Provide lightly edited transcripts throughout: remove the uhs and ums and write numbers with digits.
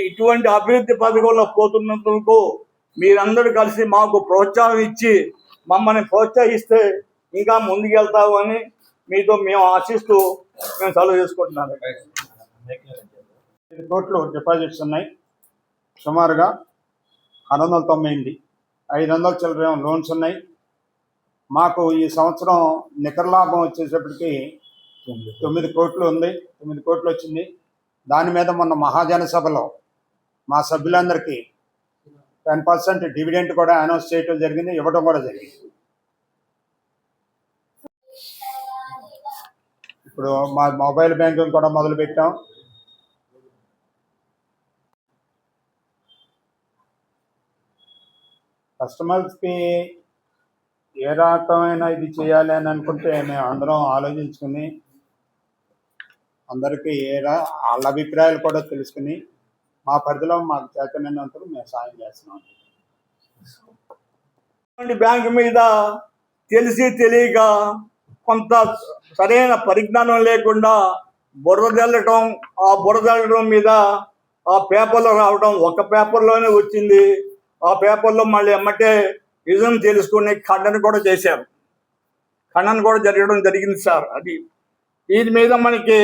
ఇటువంటి అభివృద్ధి పథకంలో పోతున్నందుకు మీరందరూ కలిసి మాకు ప్రోత్సాహం ఇచ్చి మమ్మల్ని ప్రోత్సహిస్తే ఇంకా ముందుకెళ్తాము అని మీతో మేము ఆశిస్తూ మేము సెలవు చేసుకుంటున్నాను. 5 కోట్లు డిపాజిట్స్ ఉన్నాయి. సుమారుగా 698, 500 చిల్లర లోన్స్ ఉన్నాయి. మాకు ఈ సంవత్సరం నికర లాభం వచ్చేటప్పటికి 9 కోట్లు ఉంది. 9 కోట్లు వచ్చింది. దాని మీద మొన్న మహాజన సభలో మా సభ్యులందరికీ 10% డివిడెంట్ కూడా అనౌన్స్ చేయడం జరిగింది, ఇవ్వడం కూడా జరిగింది. ఇప్పుడు మా మొబైల్ బ్యాంకింగ్ కూడా మొదలుపెట్టాం. కస్టమర్స్కి ఏ రకమైన ఇది చేయాలి అని అనుకుంటే మేము అందరం ఆలోచించుకుని అందరికీ వాళ్ళ అభిప్రాయాలు కూడా తెలుసుకుని మా పరిధిలో మాకు చేతనైనంతలో మేము సాయం చేస్తున్నాం. బ్యాంకు మీద తెలిసి తెలియక కొంత సరైన పరిజ్ఞానం లేకుండా బురద జల్లటం, ఆ బురద జల్లడం మీద ఆ పేపర్లో రావడం, ఒక పేపర్లోనే వచ్చింది. ఆ పేపర్లో మళ్ళీ ఎమ్మటే నిజం తెలుసుకుని ఖండన కూడా చేశారు. ఖండన కూడా జరగడం జరిగింది సార్. అది దీని మీద మనకి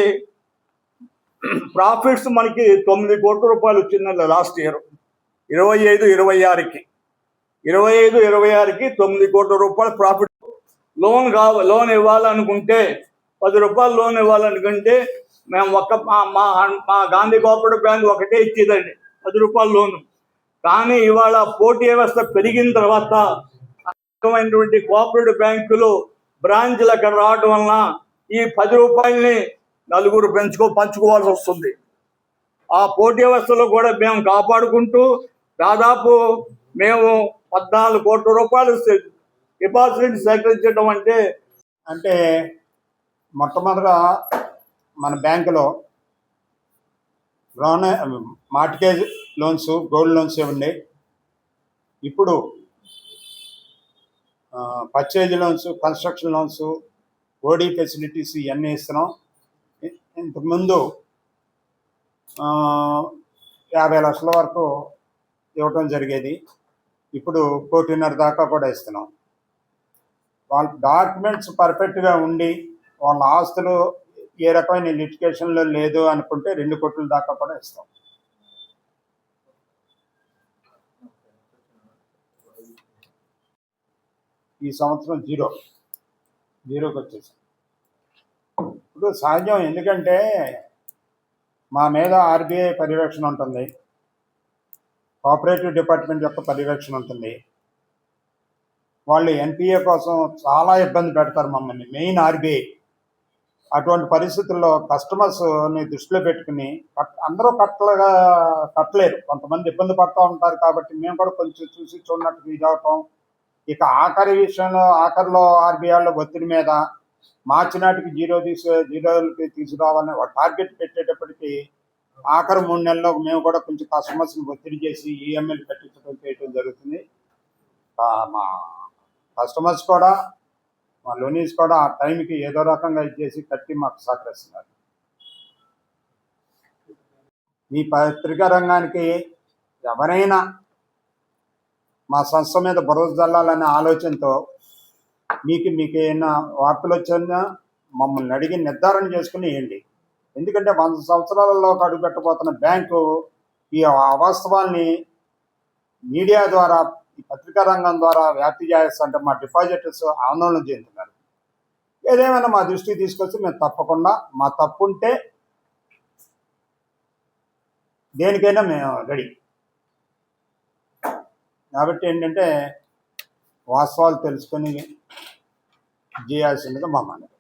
ప్రాఫిట్స్ మనకి 9 కోట్ల రూపాయలు వచ్చిందండి లాస్ట్ ఇయర్. 25-26కి 9 కోట్ల రూపాయలు ప్రాఫిట్. లోన్ ఇవ్వాలనుకుంటే 10 రూపాయలు లోన్ ఇవ్వాలనుకుంటే మేము మా గాంధీ కోఆపరేటివ్ బ్యాంక్ ఒకటే ఇచ్చేదండి 10 రూపాయల లోను. కానీ ఇవాళ పోటీ వ్యవస్థ పెరిగిన తర్వాత రకమైనటువంటి కోఆపరేటివ్ బ్యాంకులు బ్రాంచ్లు అక్కడ రావడం వలన ఈ 10 రూపాయలని నలుగురు పంచుకోవాల్సి వస్తుంది. ఆ పోటీ వ్యవస్థలో కూడా మేము కాపాడుకుంటూ దాదాపు మేము 14 కోట్ల రూపాయలు డిపాజిట్ సేకరించడం అంటే మొట్టమొదట మన బ్యాంకులో మార్టిగేజ్ లోన్స్, గోల్డ్ లోన్స్ ఇవ్వండి. ఇప్పుడు purchase loans, construction loans, OD facilities ఇవన్నీ ఇస్తున్నాం. ఇంతకుముందు 50 లక్షల వరకు ఇవ్వటం జరిగేది. ఇప్పుడు 1.5 కోటి దాకా కూడా ఇస్తున్నాం. వాళ్ళ డాక్యుమెంట్స్ పర్ఫెక్ట్గా ఉండి వాళ్ళ ఆస్తులు ఏ రకమైన లిటిగేషన్లో లేదు అనుకుంటే 2 కోట్ల దాకా కూడా ఇస్తాం. ఈ సంవత్సరం జీరోకి వచ్చేసాం. ఇప్పుడు సహజం, ఎందుకంటే మా మీద ఆర్బీఐ పర్యవేక్షణ ఉంటుంది, కోఆపరేటివ్ డిపార్ట్మెంట్ యొక్క పర్యవేక్షణ ఉంటుంది. వాళ్ళు ఎన్పిఏ కోసం చాలా ఇబ్బంది పెడతారు మమ్మల్ని, మెయిన్ ఆర్బీఐ. అటువంటి పరిస్థితుల్లో కస్టమర్స్ని దృష్టిలో పెట్టుకుని అందరూ కట్టలేరు, కొంతమంది ఇబ్బంది పడుతూ ఉంటారు. కాబట్టి మేము కూడా కొంచెం చూసి చూడనట్టు ఇది అవటం. ఇక ఆఖరిలో ఆర్బీఐలో ఒత్తిడి మీద మార్చి నాటికి జీరోలకి తీసుకురావాలని టార్గెట్ పెట్టేటప్పటికి ఆఖరి 3 నెలల్లో మేము కూడా కొంచెం కస్టమర్స్ని ఒత్తిడి చేసి ఈఎంఐలు చేయడం జరుగుతుంది. మా కస్టమర్స్ కూడా, మా లోనీస్ కూడా ఆ టైంకి ఏదో రకంగా ఇచ్చేసి కట్టి మాకు సహకరిస్తున్నారు. మీ పత్రికా రంగానికి ఎవరైనా మా సంస్థ మీద బురద జల్లాలనే ఆలోచనతో మీకు ఏమైనా వార్తలు వచ్చినా మమ్మల్ని అడిగి నిర్ధారణ చేసుకుని వేయండి. ఎందుకంటే 100 సంవత్సరాలలో అడుగుపెట్టబోతున్న బ్యాంకు ఈ అవాస్తవాన్ని మీడియా ద్వారా, ఈ పత్రికా రంగం ద్వారా వ్యాప్తి చేస్తుంటే మా డిపాజిటర్స్ ఆందోళన చెందుతున్నారు. ఏదేమైనా మా దృష్టికి తీసుకొచ్చి మేము తప్పకుండా, మా తప్పు ఉంటే దేనికైనా మేము రెడీ. కాబట్టి ఏంటంటే వాస్తవాలు తెలుసుకొని చేయాల్సిందిగా మా మనవి.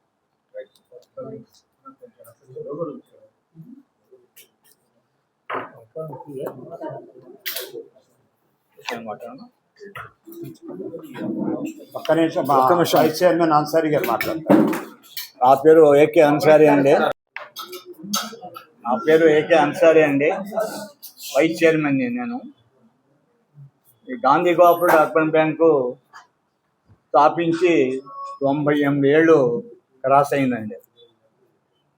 ఒక్క నిమిషం వైస్ చైర్మన్ అన్సారీ గారు మాట్లాడతారు. నా పేరు ఏకే అన్సారీ అండి. వైస్ చైర్మన్ నేను. ఈ గాంధీ కోఆపరేటివ్ అర్బన్ బ్యాంకు స్థాపించి 98 ఏళ్ళు క్రాస్ అయిందండి.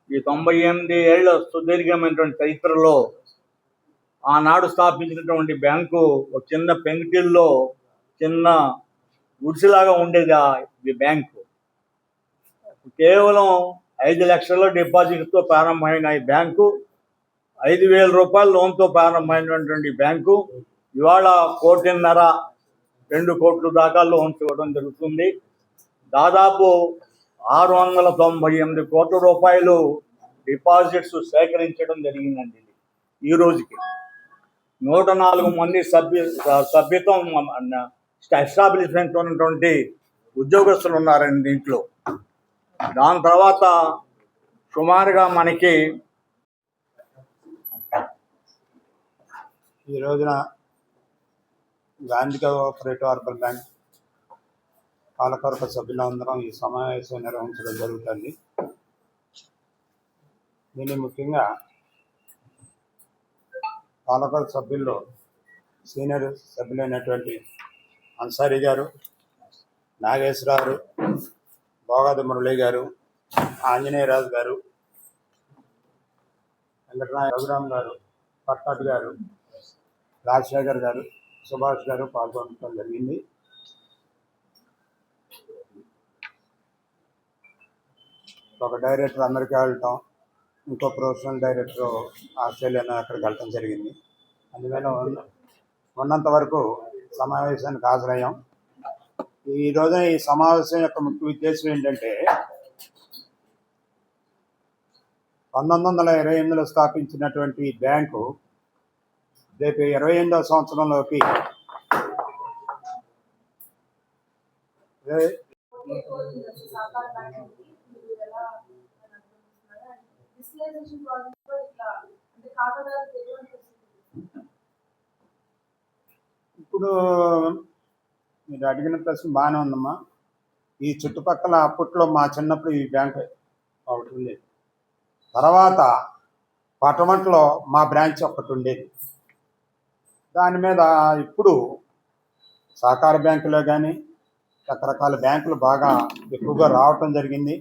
ఈ 98 ఏళ్ళ సుదీర్ఘమైనటువంటి చరిత్రలో ఆనాడు స్థాపించినటువంటి బ్యాంకు ఒక చిన్న పెంకుటిల్లో చిన్న గుడిసెలాగా ఉండేది ఈ బ్యాంకు. కేవలం 5 లక్షల డిపాజిట్తో ప్రారంభమైన ఈ బ్యాంకు 5,000 రూపాయల లోన్తో ప్రారంభమైనటువంటి బ్యాంకు ఇవాళ 1,5 కోట్ల దాకా లోన్స్ ఇవ్వడం జరుగుతుంది. దాదాపు 698 కోట్ల రూపాయలు డిపాజిట్స్ సేకరించడం జరిగిందండి. ఈ రోజుకి 104 మంది సభ్యత్వం ఎస్టాబ్లిష్మెంట్ ఉన్నటువంటి ఉద్యోగస్తులు ఉన్నారండి దీంట్లో. దాని తర్వాత సుమారుగా మనకి ఈ రోజున గాంధీ కోఆపరేటివ్ అర్బన్ బ్యాంక్ పాలకవర్గ సభ్యులందరం ఈ సమావేశం నిర్వహించడం జరుగుతుంది. దీన్ని ముఖ్యంగా పాలకవర్గ సభ్యుల్లో సీనియర్ సభ్యులైనటువంటి అన్సారీ గారు, నాగేశ్వరరావు, భోగాది మురళి గారు, ఆంజనేయరాజు గారు, వెంకటరాయ రఘురామ్ గారు, పట్టాటి గారు, రాజశేఖర్ గారు, సుభాష్ గారు పాల్గొనడం జరిగింది. ఒక డైరెక్టర్ అమెరికా వెళ్ళటం, ఇంకో ప్రొఫెషనల్ డైరెక్టర్ ఆస్ట్రేలియా అక్కడికి వెళ్ళటం జరిగింది. అందువల్ల ఉన్నంత వరకు సమావేశానికి హాజరయ్యాం. ఈ రోజున ఈ సమావేశం యొక్క ముఖ్య ఉద్దేశం ఏంటంటే 1928లో స్థాపించినటువంటి బ్యాంకు రేపు 28వ సంవత్సరంలోకి ఇప్పుడు మీరు అడిగిన ప్రశ్న బాగానే ఉందమ్మా. ఈ చుట్టుపక్కల అప్పట్లో మా చిన్నప్పుడు ఈ బ్యాంక్ ఒకటి ఉండేది. తర్వాత పటమట్లో మా బ్రాంచ్ ఒకటి ఉండేది. దాని మీద ఇప్పుడు సహకార బ్యాంకులో కానీ రకరకాల బ్యాంకులు బాగా ఎక్కువగా రావటం జరిగింది.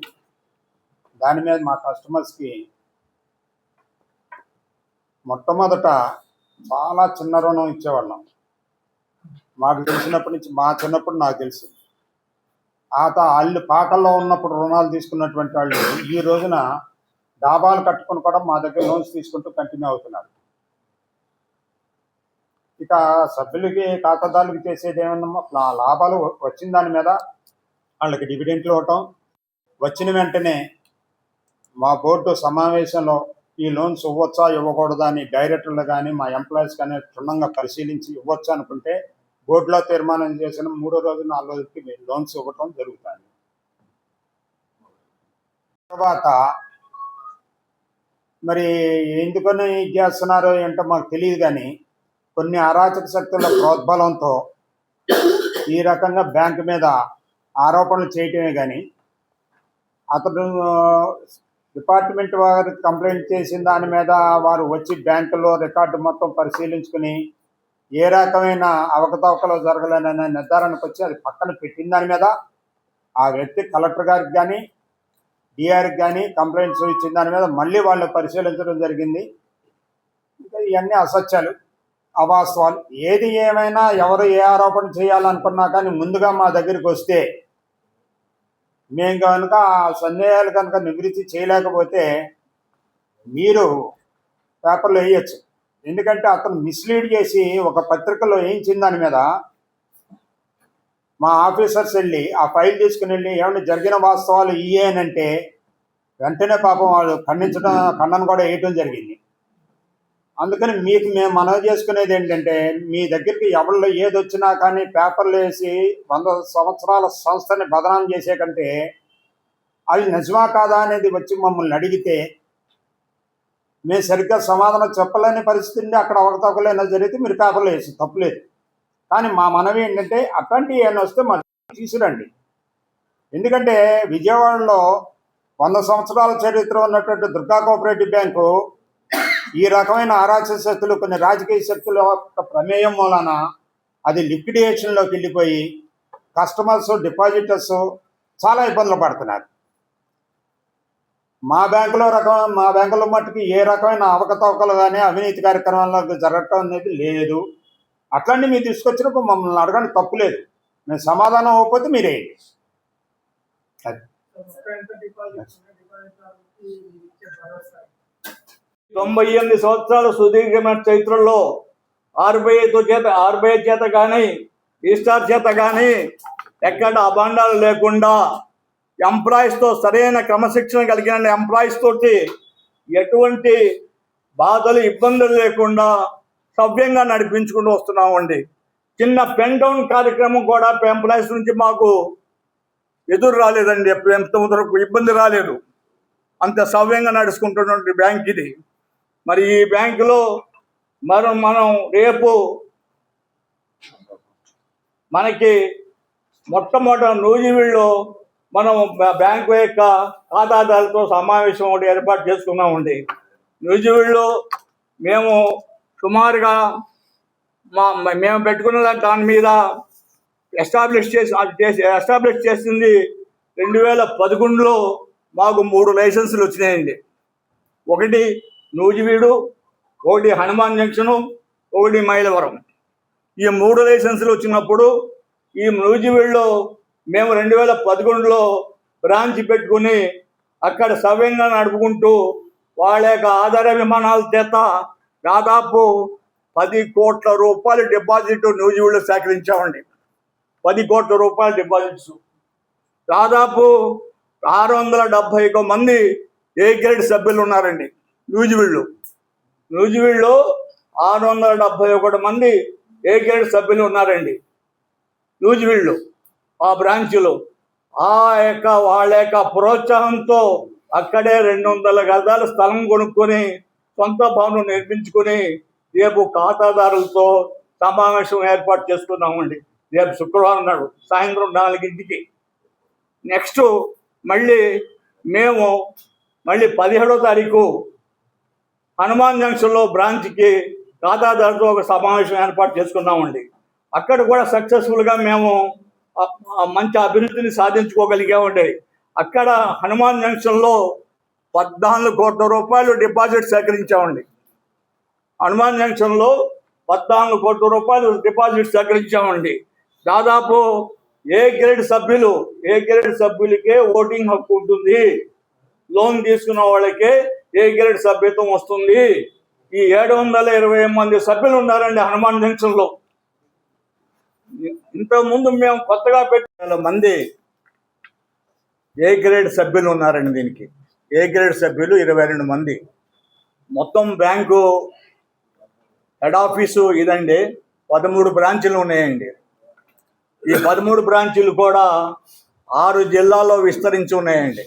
దాని మీద మా కస్టమర్స్కి మొట్టమొదట చాలా చిన్న రుణం ఇచ్చేవాళ్ళం. మాకు తెలిసినప్పటి నుంచి, మా చిన్నప్పుడు నాకు తెలుసు. వాళ్ళు పాకల్లో ఉన్నప్పుడు రుణాలు తీసుకున్నటువంటి వాళ్ళు ఈ రోజున డాబాలు కట్టుకుని కూడా మా దగ్గర లోన్స్ తీసుకుంటూ కంటిన్యూ అవుతున్నారు. ఇక సభ్యులకి ఖాతాదారులకి చేసేది ఏమన్నా లాభాలు వచ్చిన దాని మీద వాళ్ళకి డివిడెంట్లు ఇవ్వటం, వచ్చిన వెంటనే మా బోర్డు సమావేశంలో ఈ లోన్స్ ఇవ్వచ్చా ఇవ్వకూడదా అని డైరెక్టర్లు కానీ మా ఎంప్లాయీస్ కానీ క్షుణ్ణంగా పరిశీలించి ఇవ్వచ్చు అనుకుంటే బోర్డులో తీర్మానం చేసిన 3వ రోజు 4వ రోజుకి లోన్స్ ఇవ్వటం జరుగుతుంది. తర్వాత మరి ఎందుకని ఇది చేస్తున్నారో ఏంటో మాకు తెలియదు, కానీ కొన్ని అరాచక శక్తుల ప్రోద్బలంతో ఈ రకంగా బ్యాంకు మీద ఆరోపణలు చేయటమే కానీ అతడు డిపార్ట్మెంట్ వారికి కంప్లైంట్ చేసిన దాని మీద వారు వచ్చి బ్యాంకులో రికార్డు మొత్తం పరిశీలించుకుని ఏ రకమైన అవకతవకలు జరగలేననే నిర్ధారణకు వచ్చి అది పక్కన పెట్టిన దాని మీద ఆ వ్యక్తి కలెక్టర్ గారికి కానీ డిఆర్కి కానీ కంప్లైంట్స్ ఇచ్చిన దాని మీద మళ్ళీ వాళ్ళు పరిశీలించడం జరిగింది. ఇంకా ఇవన్నీ అసత్యాలు, అవాస్తవాలు. ఏది ఏమైనా ఎవరు ఏ ఆరోపణ చేయాలనుకున్నా కానీ ముందుగా మా దగ్గరికి వస్తే మేము కనుక ఆ సందేహాలు కనుక నివృత్తి చేయలేకపోతే మీరు పేపర్లో వేయచ్చు. ఎందుకంటే అతను మిస్లీడ్ చేసి ఒక పత్రికలో వేయించిన దాని మీద మా ఆఫీసర్స్ వెళ్ళి ఆ ఫైల్ తీసుకుని వెళ్ళి ఏమన్నా జరిగిన వాస్తవాలు ఇయేనంటే వెంటనే పాపం వాళ్ళు ఖండన కూడా వేయటం జరిగింది. అందుకని మీకు మేము మనవి చేసుకునేది ఏంటంటే మీ దగ్గరికి ఎవరిలో ఏది వచ్చినా కానీ పేపర్లు వేసి 100 సంవత్సరాల సంస్థని బదనాం చేసే కంటే అది నిజమా కాదా అనేది వచ్చి మమ్మల్ని అడిగితే మేము సరిగ్గా సమాధానం చెప్పలేని పరిస్థితి అక్కడ అవకతవకలైనా జరిగితే మీరు పేపర్లో వేసి తప్పులేదు. కానీ మా మనవి ఏంటంటే అట్లాంటివి ఏమైనా వస్తే మనం తీసుకురండి. ఎందుకంటే విజయవాడలో 100 సంవత్సరాల చరిత్ర ఉన్నటువంటి దుర్గా కోఆపరేటివ్ బ్యాంకు ఈ రకమైన అరాచక శక్తులు, కొన్ని రాజకీయ శక్తుల యొక్క ప్రమేయం మూలన అది లిక్విడేషన్లోకి వెళ్ళిపోయి కస్టమర్స్, డిపాజిటర్స్ చాలా ఇబ్బందులు పడుతున్నారు. మా బ్యాంకులో మట్టుకు ఏ రకమైన అవకతవకలు కానీ అవినీతి కార్యక్రమాలకు జరగటం అనేది లేదు. అట్లాంటి మీరు తీసుకొచ్చినప్పుడు మమ్మల్ని అడగండి, తప్పు లేదు. మేము సమాధానం అవ్వకపోతే మీరేయండి. అది 98 సంవత్సరాల సుదీర్ఘమైన చరిత్రలో ఆర్బీఐ చేత కానీ ఈస్టార్ చేత కానీ ఎక్కడ అభాండాలు లేకుండా ఎంప్లాయీస్తో సరైన క్రమశిక్షణ కలిగిన ఎంప్లాయీస్ తోటి ఎటువంటి బాధలు ఇబ్బందులు లేకుండా సవ్యంగా నడిపించుకుంటూ వస్తున్నామండి. చిన్న పెన్ డౌన్ కార్యక్రమం కూడా ఎంప్లాయీస్ నుంచి మాకు ఎదురు రాలేదండి. ఎంతవరకు ఇబ్బంది రాలేదు. అంత సవ్యంగా నడుచుకుంటున్నటువంటి బ్యాంక్ ఇది. మరి ఈ బ్యాంకులో మనం రేపు మనకి మొట్టమొదటి నూజివీడులో మనం బ్యాంకు యొక్క ఖాతాదారులతో సమావేశం ఒకటి ఏర్పాటు చేసుకున్నామండి. నూజివీడులో మేము సుమారుగా మేము పెట్టుకున్న దాని మీద ఎస్టాబ్లిష్ చేసింది 2011లో మాకు 3 లైసెన్సులు వచ్చినాయండి. ఒకటి నూజివీడు, ఒకటి హనుమాన్ జంక్షను, ఒకటి మైలవరం. ఈ 3 లైసెన్సులు వచ్చినప్పుడు ఈ నూజివీడులో మేము 2011లో బ్రాంచ్ పెట్టుకుని అక్కడ సవ్యంగా నడుపుకుంటూ వాళ్ళ యొక్క ఆధార విమానాల చేత దాదాపు 10 కోట్ల రూపాయలు డిపాజిట్ నూజివీడులో సేకరించామండి. 10 కోట్ల రూపాయల డిపాజిట్స్. దాదాపు 671 మంది ఏ గ్రేడ్ సభ్యులు ఉన్నారండి నూజివీడులో. 671 మంది ఏ గ్రేడ్ సభ్యులు ఉన్నారండి నూజివీడులో ఆ బ్రాంచ్లో. వాళ్ళ యొక్క ప్రోత్సాహంతో అక్కడే 200 గజాల స్థలం కొనుక్కొని సొంత భవనం నిర్మించుకొని రేపు ఖాతాదారులతో సమావేశం ఏర్పాటు చేసుకున్నామండి. రేపు శుక్రవారం నాడు సాయంత్రం 4 నెక్స్ట్ మేము 17వ తారీఖు హనుమాన్ జంక్షన్లో బ్రాంచ్కి ఖాతాదారుతో ఒక సమావేశం ఏర్పాటు చేసుకున్నామండి. అక్కడ కూడా సక్సెస్ఫుల్గా మేము మంచి అభివృద్ధిని సాధించుకోగలిగామండి. అక్కడ హనుమాన్ జంక్షన్లో 14 కోట్ల రూపాయలు డిపాజిట్ సేకరించామండి. హనుమాన్ జంక్షన్లో 14 కోట్ల రూపాయలు డిపాజిట్ సేకరించామండి. దాదాపు ఏ గ్రేడ్ సభ్యులకే ఓటింగ్ హక్కు ఉంటుంది. లోన్ తీసుకున్న వాళ్ళకే ఏ గ్రేడ్ సభ్యత్వం వస్తుంది. ఈ 720 మంది సభ్యులు ఉన్నారండి హనుమాన్ జంక్షన్లో. ఇంతకుముందు మేము కొత్తగా పెట్టిన మంది ఏ గ్రేడ్ సభ్యులు ఉన్నారండి. దీనికి ఏ గ్రేడ్ సభ్యులు 22 మంది. మొత్తం బ్యాంకు హెడ్ ఆఫీసు ఇదండి. 13 బ్రాంచీలు ఉన్నాయండి. ఈ 13 బ్రాంచీలు కూడా 6 జిల్లాల్లో విస్తరించి ఉన్నాయండి.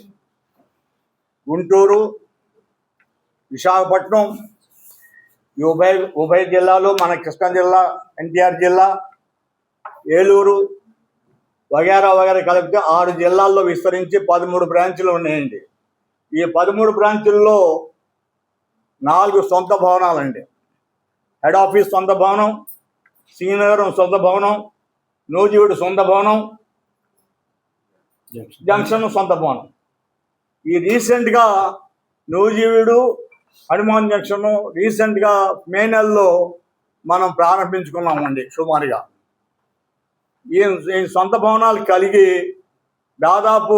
గుంటూరు, విశాఖపట్నం, ఈ ఉభయ జిల్లాలు, మన కృష్ణా జిల్లా, ఎన్టీఆర్ జిల్లా, ఏలూరు వగేరా కలిపితే 6 జిల్లాల్లో విస్తరించి 13 బ్రాంచీలు ఉన్నాయండి. ఈ 13 బ్రాంచీల్లో 4 సొంత భవనాలండి. హెడ్ ఆఫీస్ సొంత భవనం, శ్రీనగరం సొంత భవనం, నూజివీడు సొంత భవనం, జంక్షన్ సొంత భవనం. ఈ రీసెంట్గా నూజివీడు, హనుమాన్ జంక్షన్ రీసెంట్గా మే నెలలో మనం ప్రారంభించుకున్నామండి. సుమారుగా ఈ సొంత భవనాలు కలిగి దాదాపు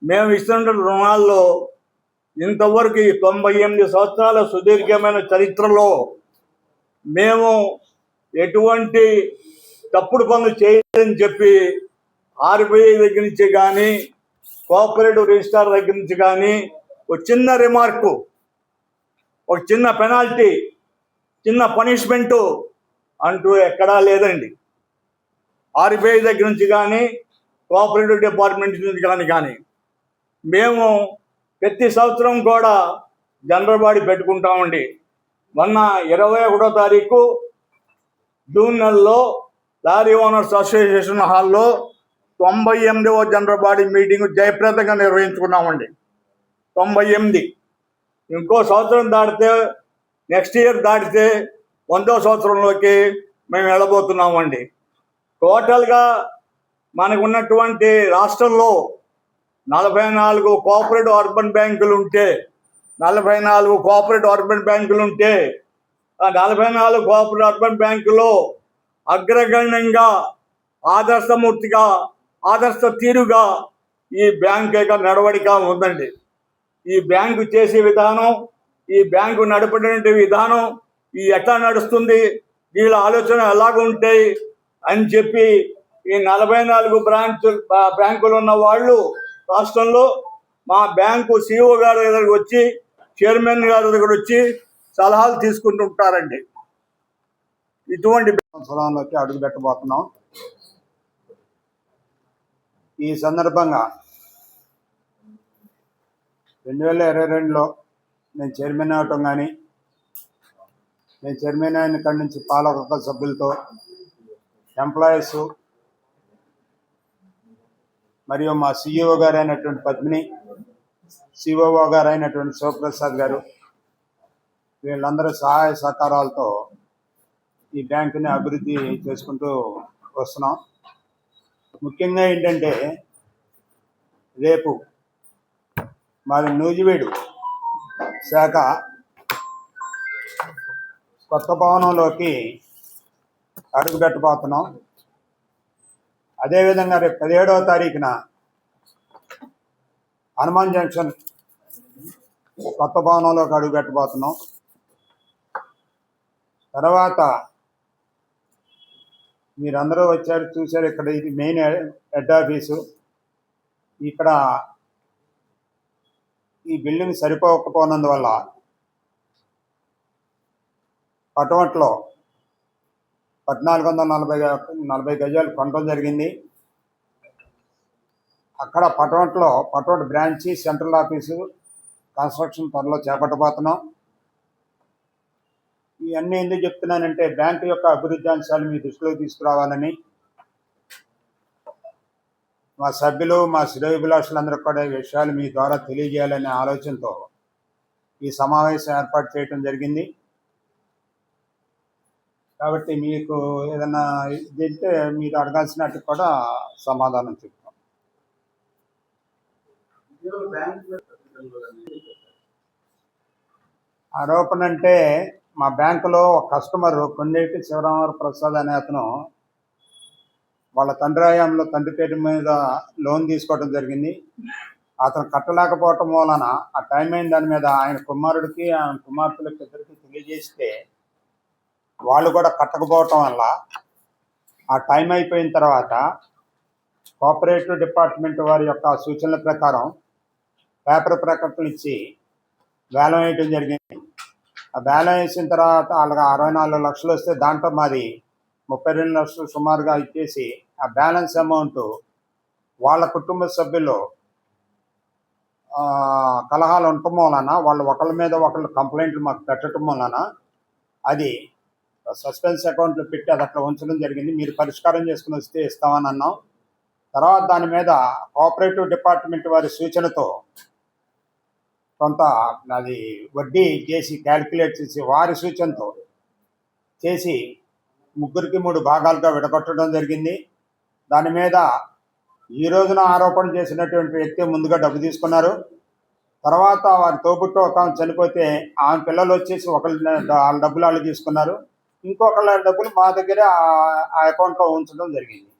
మేము ఇస్తున్న రుణాల్లో ఇంతవరకు 98 సంవత్సరాల సుదీర్ఘమైన చరిత్రలో మేము ఎటువంటి తప్పుడు పనులు చేయలేదని చెప్పి ఆర్బీఐ దగ్గర నుంచి కానీ కోఆపరేటివ్ రిజిస్ట్రార్ దగ్గర నుంచి కానీ ఒక చిన్న రిమార్కు, ఒక చిన్న పెనాల్టీ, చిన్న పనిష్మెంటు అంటూ ఎక్కడా లేదండి. ఆర్బీఐ దగ్గర నుంచి కానీ కోఆపరేటివ్ డిపార్ట్మెంట్ నుంచి కానీ మేము ప్రతి సంవత్సరం కూడా జనరల్ బాడీ పెట్టుకుంటామండి. మొన్న 21వ తారీఖు జూన్ నెలలో లారీ ఓనర్స్ అసోసియేషన్ హాల్లో 98వ జనరల్ బాడీ మీటింగ్ జయప్రదంగా నిర్వహించుకున్నామండి. 98. ఇంకో సంవత్సరం దాటితే, నెక్స్ట్ ఇయర్ దాటితే 100వ సంవత్సరంలోకి మేము వెళ్ళబోతున్నామండి. టోటల్గా మనకు ఉన్నటువంటి రాష్ట్రంలో 44 కోఆపరేటివ్ అర్బన్ బ్యాంకులు ఉంటే 44 కోఆపరేటివ్ అర్బన్ బ్యాంకులు ఉంటే ఆ 44 కోఆపరేటివ్ అర్బన్ బ్యాంకులో అగ్రగణ్యంగా ఆదర్శమూర్తిగా ఆదర్శ తీరుగా ఈ బ్యాంక్ యొక్క నడవడిక ఉందండి. ఈ బ్యాంకు చేసే విధానం, ఈ బ్యాంకు నడపడే విధానం, ఈ ఎట్లా నడుస్తుంది, వీళ్ళ ఆలోచన ఎలాగ ఉంటాయి అని చెప్పి ఈ 44 బ్యాంకులు ఉన్న వాళ్ళు రాష్ట్రంలో మా బ్యాంకు సిఇఓ గారి దగ్గరకు వచ్చి, చైర్మన్ గారి దగ్గర వచ్చి సలహాలు తీసుకుంటుంటారండి. ఇటువంటి సంవత్సరంలోకి అడుగు పెట్టబోతున్నాం. ఈ సందర్భంగా 2022లో నేను చైర్మన్ అవటం కానీ, నేను చైర్మన్ అయిన కాడి నుంచి పాలక సభ్యులతో, ఎంప్లాయీస్ మరియు మా సిఇఓ గారు అయినటువంటి పద్మిని, సిఓఓ గారు అయినటువంటి శివప్రసాద్ గారు, వీళ్ళందరూ సహాయ సహకారాలతో ఈ బ్యాంకుని అభివృద్ధి చేసుకుంటూ వస్తున్నాం. ముఖ్యంగా ఏంటంటే, రేపు మాది నూజివీడు శాఖ కొత్త భవనంలోకి అడుగు పెట్టబోతున్నాం. అదేవిధంగా రేపు 17వ తారీఖున హనుమాన్ జంక్షన్ కొత్త భవనంలోకి అడుగు పెట్టబోతున్నాం. తర్వాత మీరందరూ వచ్చారు, చూశారు. ఇక్కడ ఇది మెయిన్ హెడ్ ఆఫీసు. ఇక్కడ ఈ బిల్డింగ్ సరిపోకపోనందువల్ల పటమట్లో 1440 గజాలు కొనడం జరిగింది. అక్కడ పటమట్ బ్రాంచి సెంట్రల్ ఆఫీసు కన్స్ట్రక్షన్ త్వరలో చేపట్టబోతున్నాం. ఇవన్నీ ఎందుకు చెప్తున్నానంటే, బ్యాంకు యొక్క అభివృద్ధి అంశాలు మీ దృష్టిలోకి తీసుకురావాలని, మా సభ్యులు, మా శ్రేయోభిలాషులందరూ కూడా ఈ విషయాలు మీ ద్వారా తెలియజేయాలనే ఆలోచనతో ఈ సమావేశం ఏర్పాటు చేయడం జరిగింది. కాబట్టి మీకు ఏదైనా ఇదంటే మీరు అడగాల్సినట్టు కూడా సమాధానం చెప్తాం. ఆరోపణ అంటే, మా బ్యాంకులో ఒక కస్టమర్ కొండేటి శివరామ ప్రసాద్ అనే అతను వాళ్ళ తండ్రి హయాంలో తండ్రి పేరు మీద లోన్ తీసుకోవడం జరిగింది. అతను కట్టలేకపోవటం వలన ఆ టైం అయిన దాని మీద ఆయన కుమారుడికి, ఆయన కుమార్తెలకు ఇద్దరికి తెలియజేస్తే వాళ్ళు కూడా కట్టకపోవటం వల్ల ఆ టైం అయిపోయిన తర్వాత కోఆపరేటివ్ డిపార్ట్మెంట్ వారి యొక్క సూచనల ప్రకారం పేపర్ ప్రకటనలు ఇచ్చి వేలం వేయటం జరిగింది. ఆ వేలం వేసిన తర్వాత వాళ్ళకి 64 లక్షలు వస్తే దాంట్లో మాది 32 లక్షలు సుమారుగా ఇచ్చేసి, ఆ బ్యాలెన్స్ అమౌంట్ వాళ్ళ కుటుంబ సభ్యులు కలహాలు ఉండటం వలన, వాళ్ళు ఒకళ్ళ మీద ఒకళ్ళు కంప్లైంట్లు మాకు పెట్టడం వలన అది సస్పెన్స్ అకౌంట్లో పెట్టి అది అట్లా ఉంచడం జరిగింది. మీరు పరిష్కారం చేసుకుని వస్తే ఇస్తామని అన్నాం. తర్వాత దాని మీద కోఆపరేటివ్ డిపార్ట్మెంట్ వారి సూచనతో కొంత అది వడ్డీ చేసి క్యాలిక్యులేట్ చేసి వారి సూచనతో చేసి 3కి 3 భాగాలుగా విడగొట్టడం జరిగింది. దాని మీద ఈ రోజున ఆరోపణ చేసినటువంటి వ్యక్తి ముందుగా డబ్బు తీసుకున్నారు. తర్వాత వారి తోబుట్టు ఒక ఆమె చనిపోతే ఆమె పిల్లలు వచ్చేసి వాళ్ళ డబ్బులు వాళ్ళు తీసుకున్నారు. ఇంకొకళ్ళ డబ్బులు మా దగ్గరే ఆ అకౌంట్లో ఉంచడం జరిగింది.